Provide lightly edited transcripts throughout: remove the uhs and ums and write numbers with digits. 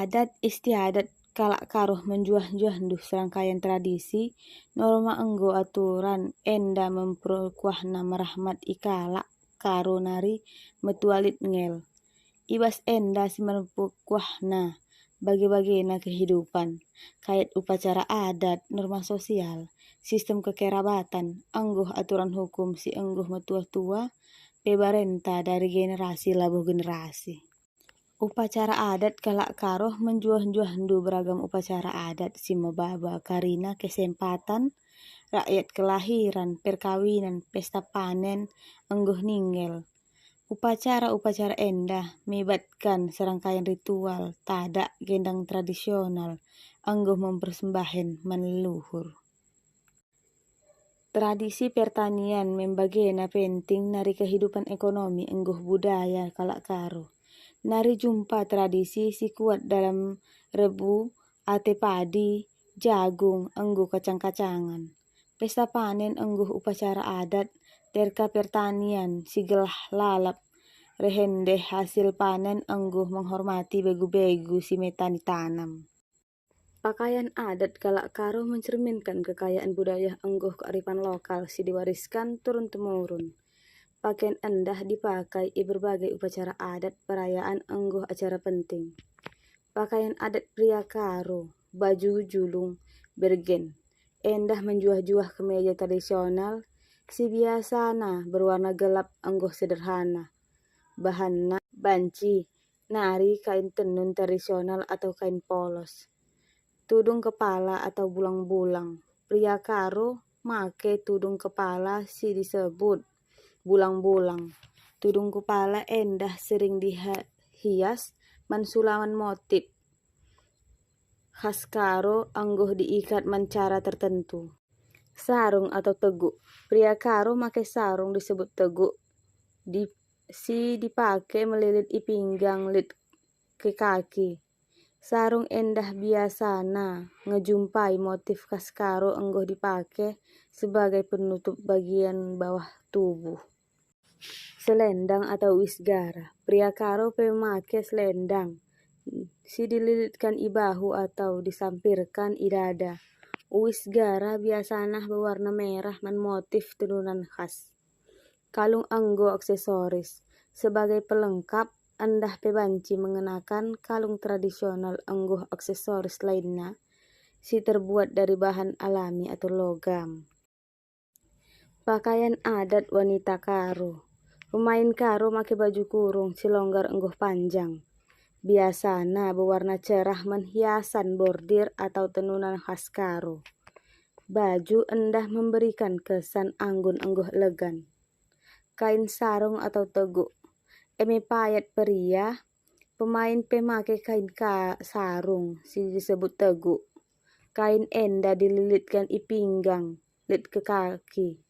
adat istiadat kalak karoh menjuah-juah nduh serangkaian tradisi, norma enggo aturan enda memperkuahna merahmat ikalak karo nari metualit ngel. Ibas enda si memperkuahna bage-bagena kehidupan, kait upacara adat, norma sosial, sistem kekerabatan, enggoh aturan hukum si enggoh metua-tua, pebarenta dari generasi labuh generasi. Upacara adat kalak karoh menjuah-juah ndu beragam upacara adat si mebaba karina kesempatan rakyat kelahiran, perkawinan, pesta panen, enggoh ninggel. Upacara-upacara endah melibatkan serangkaian ritual, tadak gendang tradisional, enggoh mempersembahkan leluhur. Tradisi pertanian membagena penting dari kehidupan ekonomi enggoh budaya kalak karo. Nari jumpa tradisi si kuat dalam rebu, ate padi, jagung, enggoh kacang-kacangan. Pesta panen enggoh upacara adat, terka pertanian, si gelah lalap, rehende hasil panen enggoh menghormati begu-begu si metani tanam. Pakaian adat kalak karo mencerminkan kekayaan budaya enggoh kearifan lokal si diwariskan turun-temurun. Pakaian endah dipakai di berbagai upacara adat perayaan enggoh acara penting. Pakaian adat pria karo, baju julung, bergen, endah menjuah-juah kemeja tradisional, si biasana berwarna gelap enggoh sederhana. Bahanna banci, nari kain tenun tradisional atau kain polos. Tudung kepala atau bulang-bulang. Pria karo make tudung kepala si disebut bulang-bulang. Tudung kepala endah sering dihias mansulaman motif khas karo enggoh diikat mencara tertentu. Sarung atau teguk. Pria karo make sarung disebut teguk. Si dipakai melilit i pinggang lit ke kaki. Sarung endah biasana ngejumpai motif khas karo enggoh dipakai sebagai penutup bagian bawah tubuh. Selendang atau wisgara. Pria karo pemakai selendang si dililitkan i bahu atau disampirkan i dada. Wisgara biasana berwarna merah man motif tenunan khas. Kalung enggoh aksesoris. Sebagai pelengkap, endah pebanci mengenakan kalung tradisional enggoh aksesoris lainnya si terbuat dari bahan alami atau logam. Pakaian adat wanita karo. Pemain karo make baju kurung si longgar enggoh panjang. Biasana berwarna cerah menghiasan bordir atau tenunan khas karo. Baju endah memberikan kesan anggun enggoh elegan. Kain sarung atau teguk. Eme payat pria, pemain pemakai kain sarung si disebut teguk. Kain endah dililitkan i pinggang, lit ke kaki.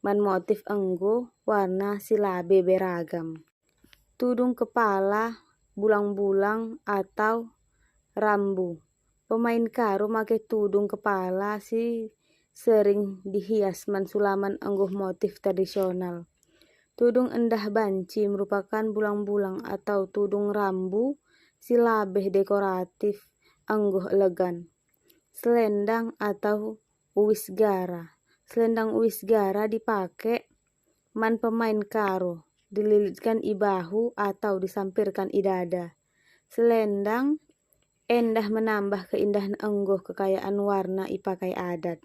Man motif enggoh warna silabe beragam. Tudung kepala, bulang-bulang atau rambu. Pemain karo make tudung kepala si sering dihias mansulaman enggoh motif tradisional. Tudung endah banci merupakan bulang-bulang atau tudung rambu si labeh dekoratif enggoh elegan. Selendang atau wisgara. Selendang wisgara dipakai man pemain karo, dililitkan i bahu atau disampirkan i dada. Selendang endah menambah keindahan enggoh kekayaan warna i pakai adat.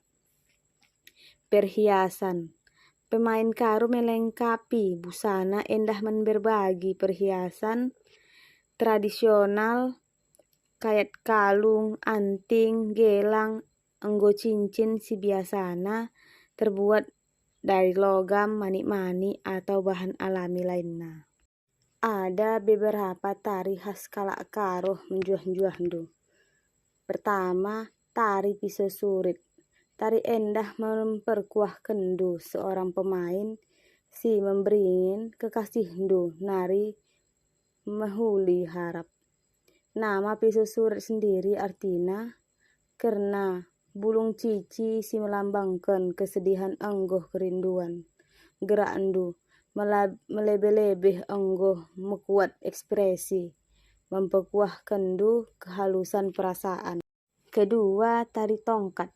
Perhiasan. Pemain karo melengkapi busana endah berbagi perhiasan tradisional kait kalung, anting, gelang, enggoh cincin si biasana terbuat dari logam, manik-manik atau bahan alami lainnya. Ada beberapa tari khas kalak karo menjuah-juah ndu. Pertama, tari piso surit. Tari endah memperkuah kendu seorang pemain si memberingin kekasih ndu nari mehuli harap. Nama piso surit sendiri artinya karena bulung cici si melambangkan kesedihan enggoh kerinduan. Gerak ndu melebih-lebih enggoh mekuat ekspresi. memperkuah kendu kehalusan perasaan. Kedua, tari tongkat.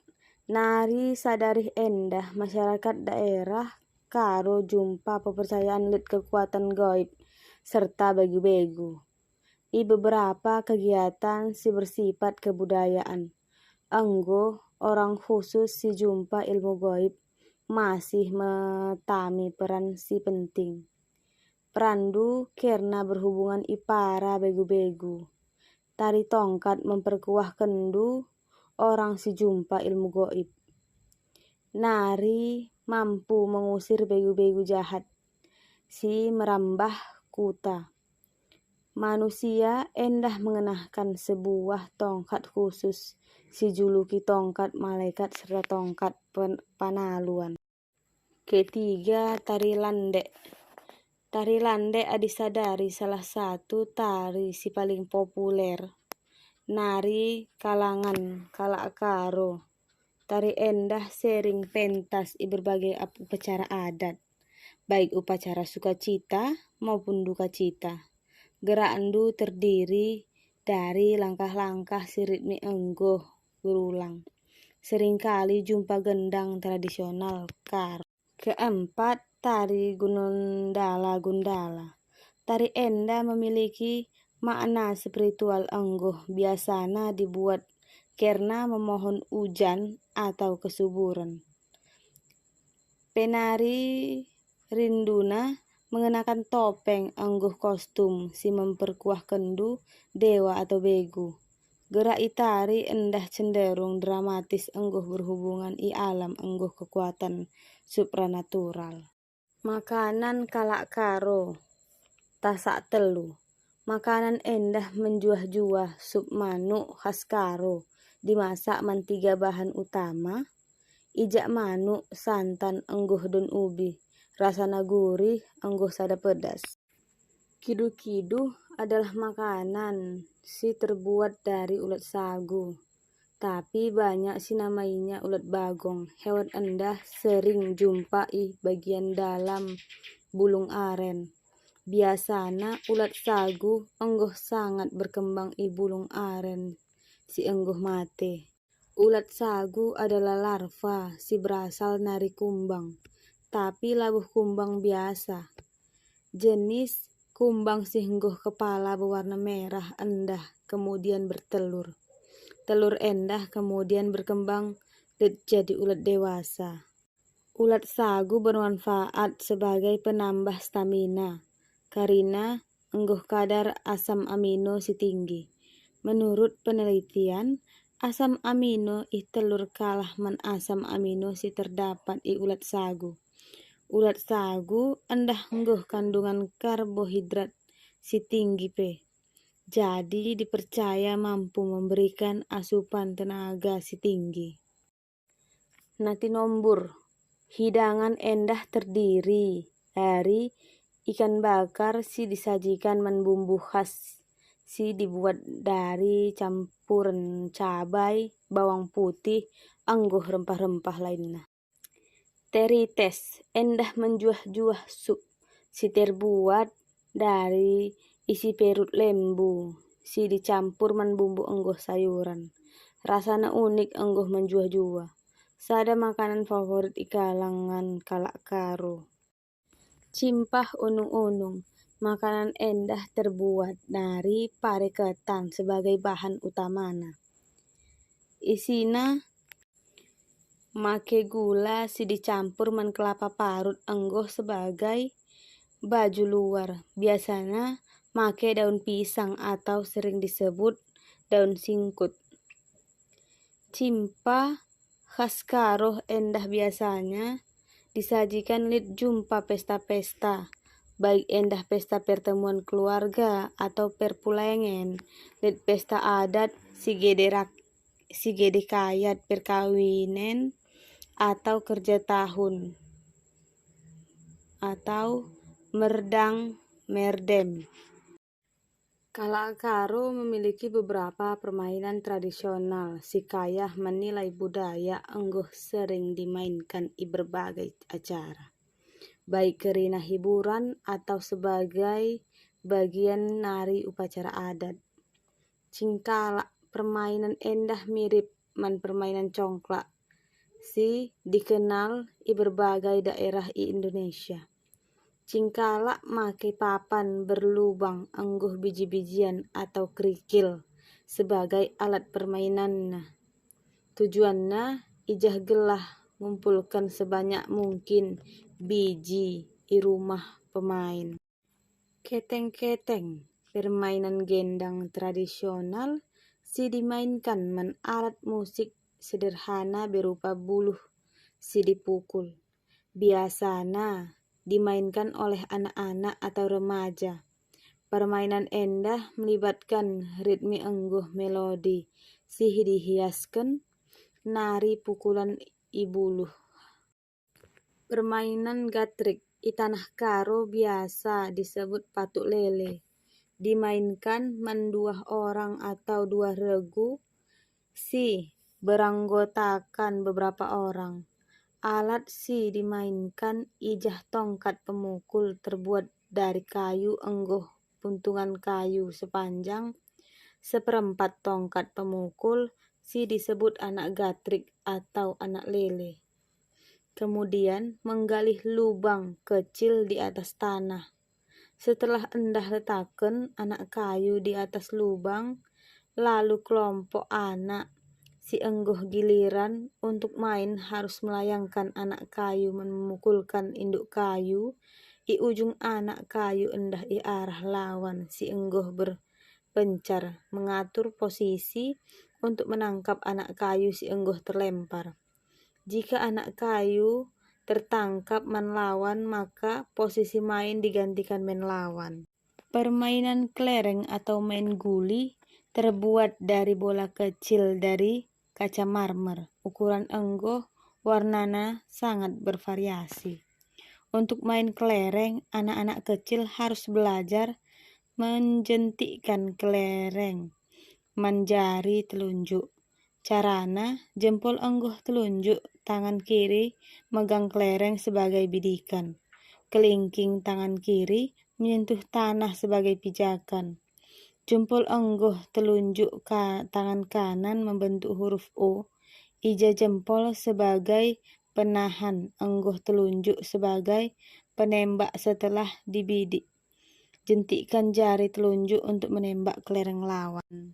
Nari sadarih endah masyarakat daerah karo jumpa kepercayaan lit kekuatan gaib serta begu-begu. I beberapa kegiatan si bersifat kebudayaan. Anggo orang khusus si jumpa ilmu gaib masih metami peran si penting. Perandu karena berhubungan ipara begu-begu. Tari tongkat memperkuah kendu orang si jumpa ilmu gaib. Nari mampu mengusir begu-begu jahat, si merambah kuta. Manusia endah mengenakan sebuah tongkat khusus, si juluki tongkat malaikat serta tongkat panaluan. Ketiga, tari landek. Tari landek disadari salah satu tari si paling populer. Nari kalangan kalak karo. Tari endah sering pentas di berbagai upacara adat, baik upacara sukacita maupun duka cita. Gerakandu terdiri dari langkah-langkah si ritme enggoh berulang. Seringkali jumpa gendang tradisional karo. Keempat, tari gundala-gundala. Tari endah memiliki makna spiritual enggoh, biasanya dibuat karena memohon hujan atau kesuburan. Penari rinduna mengenakan topeng enggoh kostum si memperkuah kendu dewa atau begu. Gerak itari endah cenderung dramatis enggoh berhubungan i alam enggoh kekuatan supranatural. Makanan kalak karo tasak telu. Makanan endah menjuah-juah sup manuk khas karo, dimasak man 3 bahan utama, ijak manuk, santan, enggoh dan ubi, rasana gurih, enggoh sada pedas. Kidu-kidu adalah makanan si terbuat dari ulat sagu, tapi banyak si namainya ulat bagong. Hewan endah sering jumpai bagian dalam bulung aren. Biasana ulat sagu enggoh sangat berkembang i bulung aren si enggoh mate. Ulat sagu adalah larva si berasal dari kumbang, tapi labuh kumbang biasa. Jenis kumbang si enggoh kepala berwarna merah endah kemudian bertelur. Telur endah kemudian berkembang jadi ulat dewasa. Ulat sagu bermanfaat sebagai penambah stamina karena enggoh kadar asam amino si tinggi. Menurut penelitian, asam amino i telur kalah man asam amino si terdapat i ulat sagu. Ulat sagu endah enggoh kandungan karbohidrat si tinggi pe. Jadi dipercaya mampu memberikan asupan tenaga si tinggi. Nati nombur, hidangan endah terdiri dari ikan bakar si disajikan man bumbu khas si dibuat dari campuran cabai, bawang putih, enggoh rempah-rempah lainnya. Terites endah menjuah-juah sup si terbuat dari isi perut lembu si dicampur man bumbu enggoh sayuran. Rasanya unik enggoh menjuah-juah. Sada makanan favorit i kalangan kalak karo. Cimpah unung-unung, makanan endah terbuat dari pare ketan sebagai bahan utamana. Isina make gula si dicampur man kelapa parut enggoh sebagai baju luar. Biasanya make daun pisang atau sering disebut daun singkut. Cimpa khas karo endah biasanya disajikan lit jumpa pesta-pesta, baik endah pesta pertemuan keluarga atau perpulengan, lit pesta adat si gede kayat perkawinan atau kerja tahun atau merdang merdem. Kalak karo memiliki beberapa permainan tradisional si kaya menilai budaya enggoh sering dimainkan di berbagai acara, baik karena hiburan atau sebagai bagian nari upacara adat. Cingkalak, permainan endah mirip man permainan congklak, si dikenal di berbagai daerah di Indonesia. Cingkalak make papan berlubang angguh biji-bijian atau kerikil sebagai alat permainannya. Tujuannya ijah gelah ngumpulkan sebanyak mungkin biji di rumah pemain. Keteng-keteng, permainan gendang tradisional si dimainkan man alat musik sederhana berupa buluh si dipukul. Biasanya dimainkan oleh anak-anak atau remaja. Permainan endah melibatkan ritme angguh melodi si dihiaskan nari pukulan ibuluh. Permainan gatrik di tanah karo biasa disebut patuk lele. Dimainkan man 2 orang atau 2 regu si beranggotakan beberapa orang. Alat si dimainkan ijah tongkat pemukul terbuat dari kayu angguh puntungan kayu sepanjang 1/4 tongkat pemukul si disebut anak gatrik atau anak lele. Kemudian menggali lubang kecil di atas tanah. Setelah endah letakkan anak kayu di atas lubang, lalu kelompok anak si engguh giliran untuk main harus melayangkan anak kayu memukulkan induk kayu di ujung anak kayu endah di arah lawan si engguh berpencar mengatur posisi untuk menangkap anak kayu si engguh terlempar. Jika anak kayu tertangkap man lawan, maka posisi main digantikan man lawan. Permainan kelereng atau main guli terbuat dari bola kecil dari kaca marmer. Ukuran engguh warnanya sangat bervariasi. Untuk main kelereng, anak-anak kecil harus belajar menjentikkan kelereng menjari telunjuk. Carana, jempol angguh telunjuk tangan kiri megang kelereng sebagai bidikan. Kelingking tangan kiri menyentuh tanah sebagai pijakan. Jempol angguh telunjuk tangan kanan membentuk huruf O. Ija jempol sebagai penahan, angguh telunjuk sebagai penembak setelah dibidik. Jentikkan jari telunjuk untuk menembak kelereng lawan.